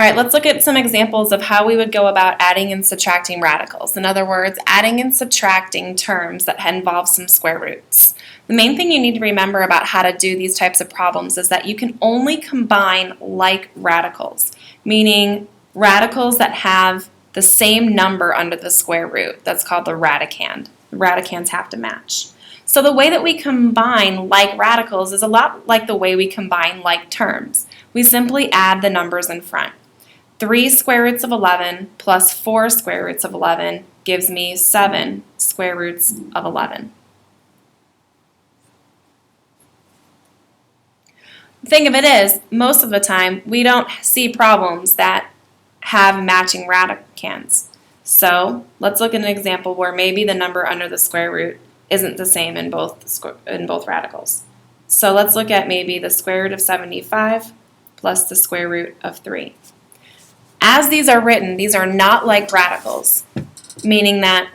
All right, let's look at some examples of how we would go about adding and subtracting radicals. In other words, adding and subtracting terms that involve some square roots. The main thing you need to remember about how to do these types of problems is that you can only combine like radicals, meaning radicals that have the same number under the square root. That's called the radicand. The radicands have to match. So the way that we combine like radicals is a lot like the way we combine like terms. We simply add the numbers in front. 3 square roots of 11 plus 4 square roots of 11 gives me 7 square roots of 11. The thing of it is, most of the time, we don't see problems that have matching radicands. So let's look at an example where maybe the number under the square root isn't the same in both radicals. So let's look at maybe the square root of 75 plus the square root of 3. As these are written, these are not like radicals, meaning that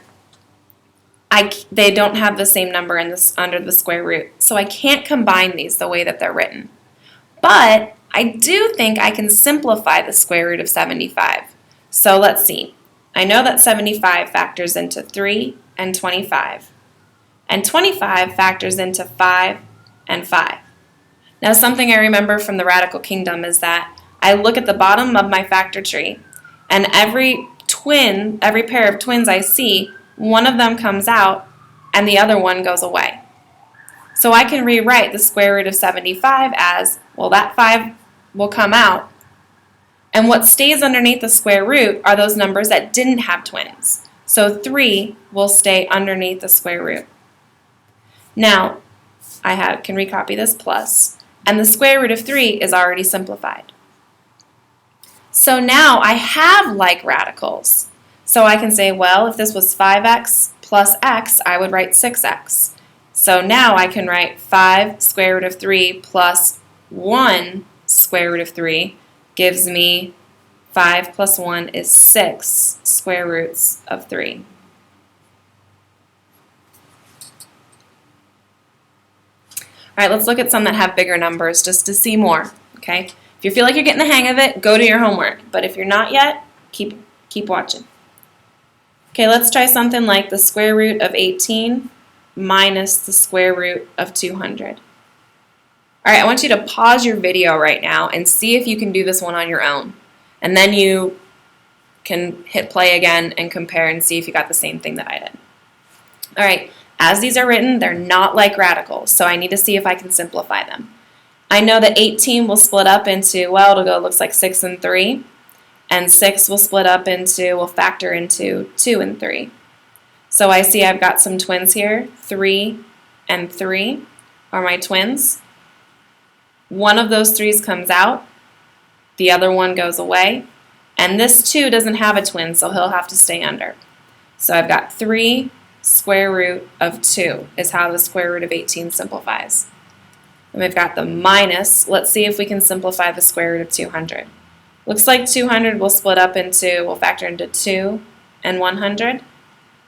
they don't have the same number under the square root. So I can't combine these the way that they're written. But I do think I can simplify the square root of 75. So let's see. I know that 75 factors into 3 and 25. And 25 factors into 5 and 5. Now something I remember from the radical kingdom is that I look at the bottom of my factor tree, and every pair of twins I see, one of them comes out and the other one goes away. So I can rewrite the square root of 75 as, well, that 5 will come out, and what stays underneath the square root are those numbers that didn't have twins. So 3 will stay underneath the square root. Now, I can recopy this plus, and the square root of 3 is already simplified. So now I have like radicals. So I can say, well, if this was 5x plus x, I would write 6x. So now I can write 5 square root of 3 plus 1 square root of 3 gives me 5 plus 1 is 6 square roots of 3. All right, let's look at some that have bigger numbers just to see more, okay? If you feel like you're getting the hang of it, go to your homework. But if you're not yet, keep watching. Okay, let's try something like the square root of 18 minus the square root of 200. All right, I want you to pause your video right now and see if you can do this one on your own. And then you can hit play again and compare and see if you got the same thing that I did. All right, as these are written, they're not like radicals, so I need to see if I can simplify them. I know that 18 will split up into, well, it'll go, looks like 6 and 3. And 6 will split up into, will factor into 2 and 3. So I see I've got some twins here. 3 and 3 are my twins. One of those 3's comes out. The other one goes away. And this 2 doesn't have a twin, so he'll have to stay under. So I've got 3 square root of 2 is how the square root of 18 simplifies. And we've got the minus. Let's see if we can simplify the square root of 200. Looks like 200 will split up into, will factor into 2 and 100.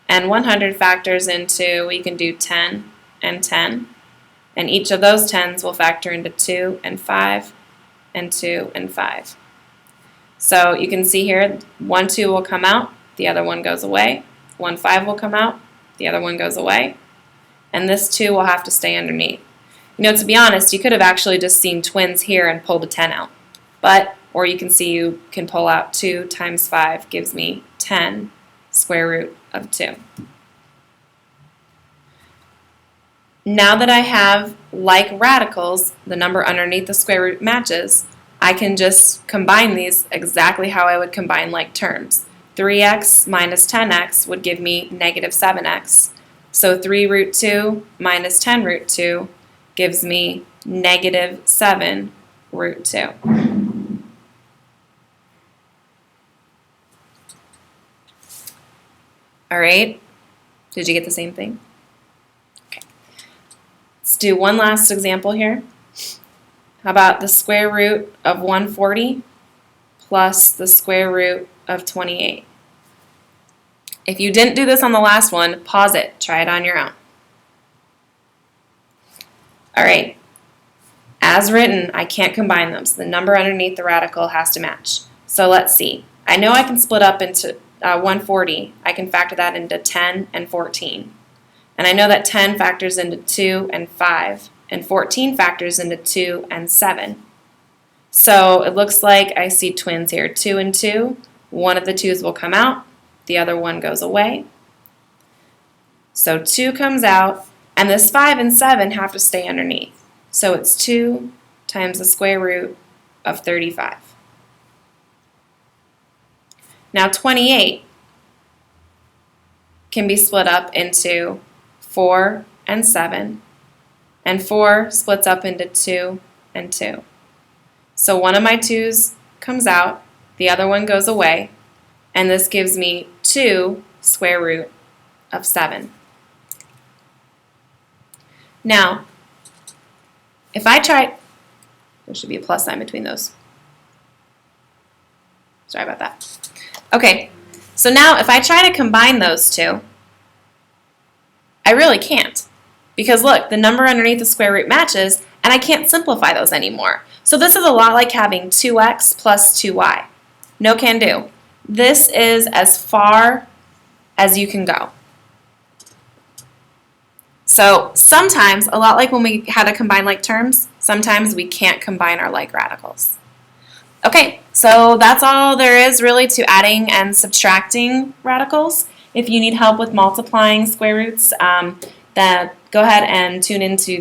And 100 factors into, we can do 10 and 10. And each of those 10s will factor into 2 and 5 and 2 and 5. So you can see here, 1 2 will come out, the other one goes away. 1 5 will come out, the other one goes away. And this 2 will have to stay underneath. You know, to be honest, you could have actually just seen twins here and pulled a 10 out. Or you can see you can pull out 2 times 5 gives me 10 square root of 2. Now that I have like radicals, the number underneath the square root matches, I can just combine these exactly how I would combine like terms. 3x minus 10x would give me negative 7x. So 3 root 2 minus 10 root 2 gives me negative 7 root 2. All right, did you get the same thing? Okay. Let's do one last example here. How about the square root of 140 plus the square root of 28? If you didn't do this on the last one, pause it, try it on your own. All right, as written, I can't combine them, so the number underneath the radical has to match. So let's see. I know I can split up into 140. I can factor that into 10 and 14. And I know that 10 factors into 2 and 5, and 14 factors into 2 and 7. So it looks like I see twins here, 2 and 2. One of the 2's will come out, the other one goes away. So 2 comes out, and this 5 and 7 have to stay underneath. So it's 2 times the square root of 35. Now 28 can be split up into 4 and 7, and 4 splits up into 2 and 2. So one of my 2's comes out, the other one goes away, and this gives me 2 square root of 7. Now, if I try, there should be a plus sign between those. Sorry about that. Okay, so now if I try to combine those two, I really can't. Because look, the number underneath the square root matches, and I can't simplify those anymore. So this is a lot like having 2x plus 2y. No can do. This is as far as you can go. So sometimes, a lot like when we had to combine like terms, sometimes we can't combine our like radicals. Okay, so that's all there is really to adding and subtracting radicals. If you need help with multiplying square roots, then go ahead and tune into